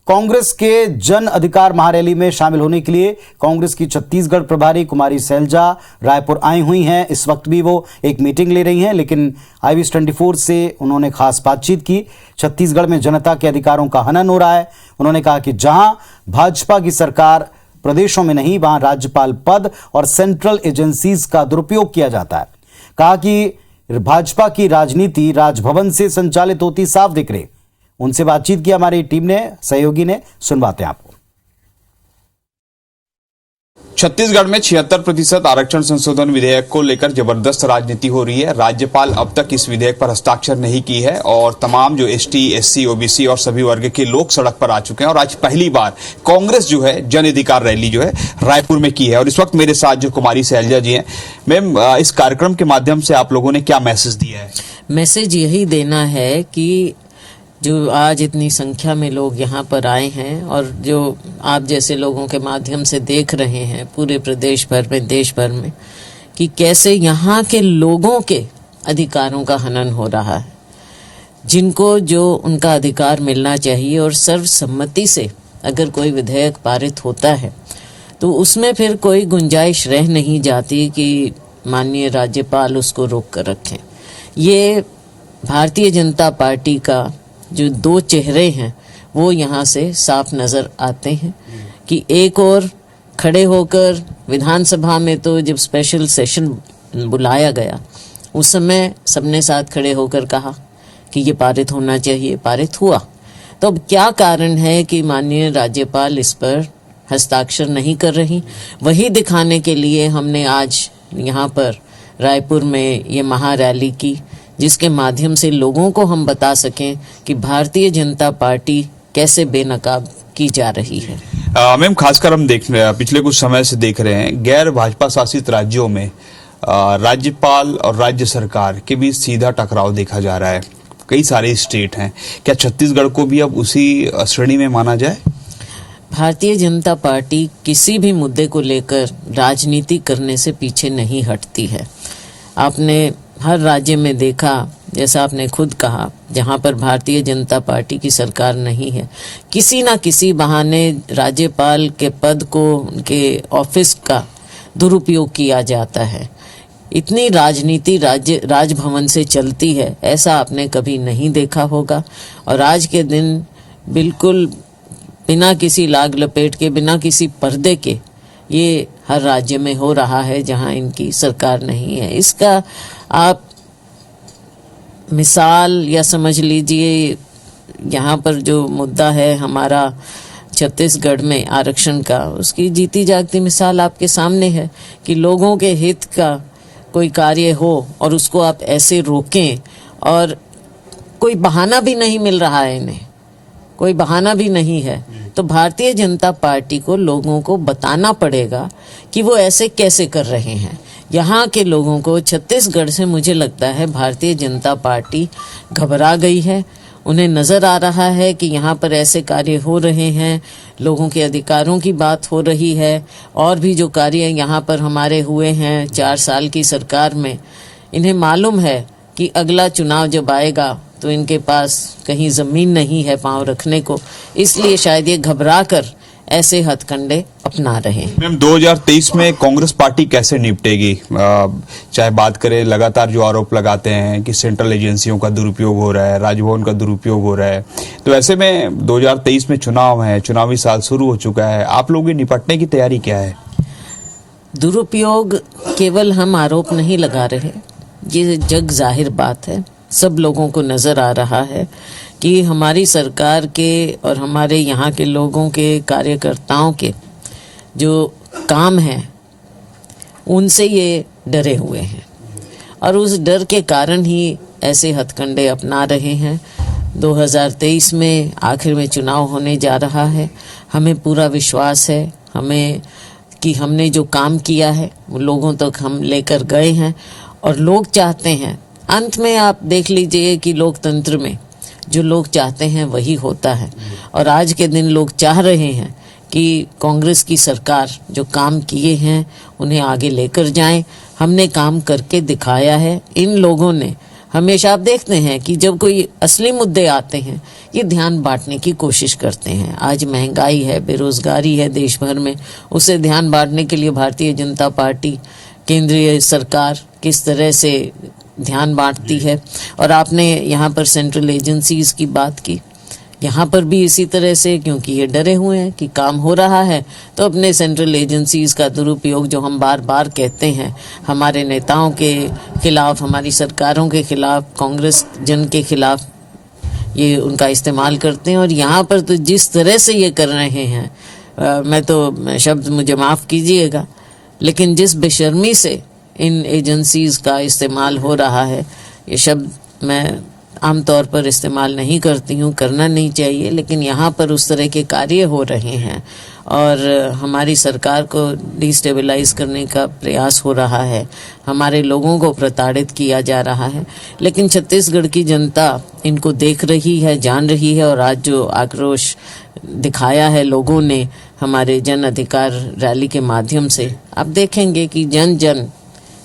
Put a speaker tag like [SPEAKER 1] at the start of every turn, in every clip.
[SPEAKER 1] कांग्रेस के जन अधिकार महारैली में शामिल होने के लिए कांग्रेस की छत्तीसगढ़ प्रभारी कुमारी सैलजा रायपुर आई हुई हैं। इस वक्त भी वो एक मीटिंग ले रही हैं, लेकिन IBS 24 से उन्होंने खास बातचीत की। छत्तीसगढ़ में जनता के अधिकारों का हनन हो रहा है। उन्होंने कहा कि जहां भाजपा की सरकार प्रदेशों में नहीं, वहां राज्यपाल पद और सेंट्रल एजेंसीज का दुरुपयोग किया जाता है। कहा कि भाजपा की राजनीति राजभवन से संचालित होती साफ दिख रही। उनसे बातचीत की हमारी टीम ने, सहयोगी ने, सुनवाते हैं आपको।
[SPEAKER 2] छत्तीसगढ़ में 76% आरक्षण संशोधन विधेयक को लेकर जबरदस्त राजनीति हो रही है। राज्यपाल अब तक इस विधेयक पर हस्ताक्षर नहीं की है और तमाम जो ST, SC, OBC और सभी वर्ग के लोग सड़क पर आ चुके हैं और आज पहली बार कांग्रेस जो है जन अधिकार रैली जो है रायपुर में की है। और इस वक्त मेरे साथ जो कुमारी सैलजा जी हैं, मैम, इस कार्यक्रम के माध्यम से आप लोगों ने क्या मैसेज दिया है?
[SPEAKER 3] मैसेज यही देना है कि जो आज इतनी संख्या में लोग यहाँ पर आए हैं और जो आप जैसे लोगों के माध्यम से देख रहे हैं पूरे प्रदेश भर में, देश भर में, कि कैसे यहाँ के लोगों के अधिकारों का हनन हो रहा है, जिनको जो उनका अधिकार मिलना चाहिए। और सर्वसम्मति से अगर कोई विधेयक पारित होता है तो उसमें फिर कोई गुंजाइश रह नहीं जाती कि माननीय राज्यपाल उसको रोक कर रखें। ये भारतीय जनता पार्टी का जो दो चेहरे हैं वो यहाँ से साफ नज़र आते हैं कि एक और खड़े होकर विधानसभा में तो जब स्पेशल सेशन बुलाया गया उस समय सबने साथ खड़े होकर कहा कि ये पारित होना चाहिए, पारित हुआ। तो अब क्या कारण है कि माननीय राज्यपाल इस पर हस्ताक्षर नहीं कर रही? वही दिखाने के लिए हमने आज यहाँ पर रायपुर में ये महारैली की, जिसके माध्यम से लोगों को हम बता सकें कि भारतीय जनता पार्टी कैसे बेनकाब की जा रही है।
[SPEAKER 2] मैम, खासकर हम पिछले कुछ समय से देख रहे हैं गैर भाजपा शासित राज्यों में राज्यपाल और राज्य सरकार के बीच सीधा टकराव देखा जा रहा है। कई सारे स्टेट हैं, क्या छत्तीसगढ़ को भी अब उसी श्रेणी में माना जाए?
[SPEAKER 3] भारतीय जनता पार्टी किसी भी मुद्दे को लेकर राजनीति करने से पीछे नहीं हटती है। आपने हर राज्य में देखा, जैसा आपने खुद कहा, जहाँ पर भारतीय जनता पार्टी की सरकार नहीं है, किसी ना किसी बहाने राज्यपाल के पद को, उनके ऑफिस का दुरुपयोग किया जाता है। इतनी राजनीति राजभवन से चलती है, ऐसा आपने कभी नहीं देखा होगा। और आज के दिन बिल्कुल बिना किसी लाग लपेट के, बिना किसी पर्दे के ये हर राज्य में हो रहा है जहां इनकी सरकार नहीं है। इसका आप मिसाल या समझ लीजिए, यहाँ पर जो मुद्दा है हमारा छत्तीसगढ़ में आरक्षण का, उसकी जीती जागती मिसाल आपके सामने है कि लोगों के हित का कोई कार्य हो और उसको आप ऐसे रोकें, और कोई बहाना भी नहीं मिल रहा है इन्हें, कोई बहाना भी नहीं है। तो भारतीय जनता पार्टी को लोगों को बताना पड़ेगा कि वो ऐसे कैसे कर रहे हैं। यहाँ के लोगों को, छत्तीसगढ़ से मुझे लगता है भारतीय जनता पार्टी घबरा गई है। उन्हें नज़र आ रहा है कि यहाँ पर ऐसे कार्य हो रहे हैं, लोगों के अधिकारों की बात हो रही है, और भी जो कार्य यहाँ पर हमारे हुए हैं 4 साल की सरकार में, इन्हें मालूम है कि अगला चुनाव जब आएगा तो इनके पास कहीं ज़मीन नहीं है पांव रखने को, इसलिए शायद ये घबरा कर ऐसे हथकंडे अपना रहे हैं।
[SPEAKER 2] मैम, 2023 में कांग्रेस पार्टी कैसे निपटेगी? चाहे बात करें, लगातार जो आरोप लगाते हैं कि सेंट्रल एजेंसियों का दुरुपयोग हो रहा है, राजभवन का दुरुपयोग हो रहा है, तो ऐसे में 2023 में चुनाव है, चुनावी साल शुरू हो चुका है, आप लोगों की निपटने की तैयारी क्या है?
[SPEAKER 3] दुरुपयोग केवल हम आरोप नहीं लगा रहे, ये जग जाहिर बात है, सब लोगों को नज़र आ रहा है कि हमारी सरकार के और हमारे यहाँ के लोगों के, कार्यकर्ताओं के जो काम हैं उनसे ये डरे हुए हैं और उस डर के कारण ही ऐसे हथकंडे अपना रहे हैं। 2023 में आखिर में चुनाव होने जा रहा है, हमें पूरा विश्वास है कि हमने जो काम किया है वो लोगों तक हम लेकर गए हैं और लोग चाहते हैं। अंत में आप देख लीजिए कि लोकतंत्र में जो लोग चाहते हैं वही होता है, और आज के दिन लोग चाह रहे हैं कि कांग्रेस की सरकार जो काम किए हैं उन्हें आगे लेकर जाएं। हमने काम करके दिखाया है, इन लोगों ने हमेशा आप देखते हैं कि जब कोई असली मुद्दे आते हैं ये ध्यान बांटने की कोशिश करते हैं। आज महंगाई है, बेरोजगारी है देश भर में, उसे ध्यान बांटने के लिए भारतीय जनता पार्टी, केंद्रीय सरकार किस तरह से ध्यान बांटती है। और आपने यहाँ पर सेंट्रल एजेंसीज की बात की, यहाँ पर भी इसी तरह से, क्योंकि ये डरे हुए हैं कि काम हो रहा है तो अपने सेंट्रल एजेंसीज का दुरुपयोग, जो हम बार बार कहते हैं, हमारे नेताओं के खिलाफ, हमारी सरकारों के खिलाफ, कांग्रेस जन के खिलाफ ये उनका इस्तेमाल करते हैं। और यहाँ पर तो जिस तरह से ये कर रहे हैं, मैं तो शब्द मुझे माफ़ कीजिएगा, लेकिन जिस बेशर्मी से इन एजेंसीज का इस्तेमाल हो रहा है, ये शब्द मैं आमतौर पर इस्तेमाल नहीं करती हूँ, करना नहीं चाहिए, लेकिन यहाँ पर उस तरह के कार्य हो रहे हैं और हमारी सरकार को डिस्टेबलाइज करने का प्रयास हो रहा है, हमारे लोगों को प्रताड़ित किया जा रहा है। लेकिन छत्तीसगढ़ की जनता इनको देख रही है, जान रही है, और आज जो आक्रोश दिखाया है लोगों ने हमारे जन अधिकार रैली के माध्यम से, आप देखेंगे कि जन जन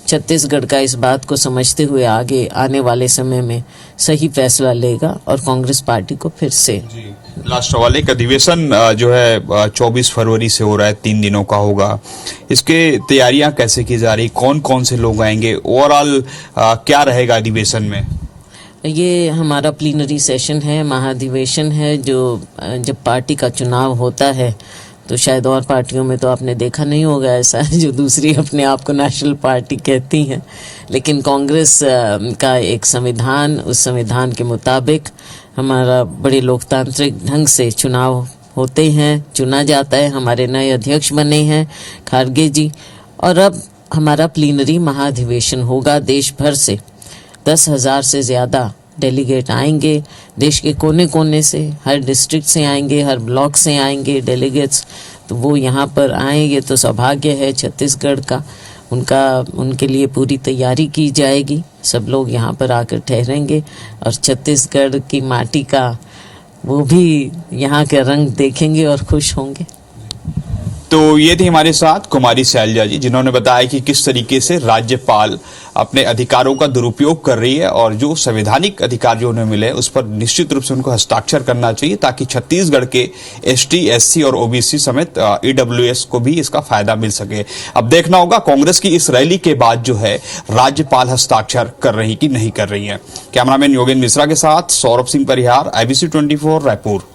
[SPEAKER 3] छत्तीसगढ़ का इस बात को समझते हुए आगे आने वाले समय में सही फैसला लेगा और कांग्रेस पार्टी को फिर से।
[SPEAKER 2] लास्ट सवाल, एक अधिवेशन जो है 24 फरवरी से हो रहा है, 3 दिनों का होगा, इसके तैयारियां कैसे की जा रही, कौन कौन से लोग आएंगे, ओवरऑल क्या रहेगा अधिवेशन में?
[SPEAKER 3] ये हमारा प्लीनरी सेशन है, महाधिवेशन है, जो जब पार्टी का चुनाव होता है तो शायद और पार्टियों में तो आपने देखा नहीं होगा ऐसा, जो दूसरी अपने आप को नेशनल पार्टी कहती हैं, लेकिन कांग्रेस का एक संविधान, उस संविधान के मुताबिक हमारा बड़े लोकतांत्रिक ढंग से चुनाव होते हैं, चुना जाता है। हमारे नए अध्यक्ष बने हैं खारगे जी, और अब हमारा प्लीनरी महाधिवेशन होगा। देश भर से 10,000 से ज़्यादा डेलीगेट आएंगे, देश के कोने कोने से, हर डिस्ट्रिक्ट से आएंगे, हर ब्लॉक से आएंगे डेलीगेट्स, तो वो यहाँ पर आएंगे। तो सौभाग्य है छत्तीसगढ़ का, उनके लिए पूरी तैयारी की जाएगी, सब लोग यहाँ पर आकर ठहरेंगे और छत्तीसगढ़ की माटी का वो भी यहाँ के रंग देखेंगे और खुश होंगे।
[SPEAKER 2] तो ये थी हमारे साथ कुमारी सैलजा जी, जिन्होंने बताया कि किस तरीके से राज्यपाल अपने अधिकारों का दुरुपयोग कर रही है और जो संवैधानिक अधिकार जो उन्हें मिले उस पर निश्चित रूप से उनको हस्ताक्षर करना चाहिए, ताकि छत्तीसगढ़ के एसटी, एससी और ओबीसी समेत ईडब्ल्यूएस को भी इसका फायदा मिल सके। अब देखना होगा कांग्रेस की इस रैली के बाद जो है राज्यपाल हस्ताक्षर कर रही कि नहीं कर रही है। कैमरामैन योगेंद्र मिश्रा के साथ सौरभ सिंह परिहार, IBC 24 रायपुर।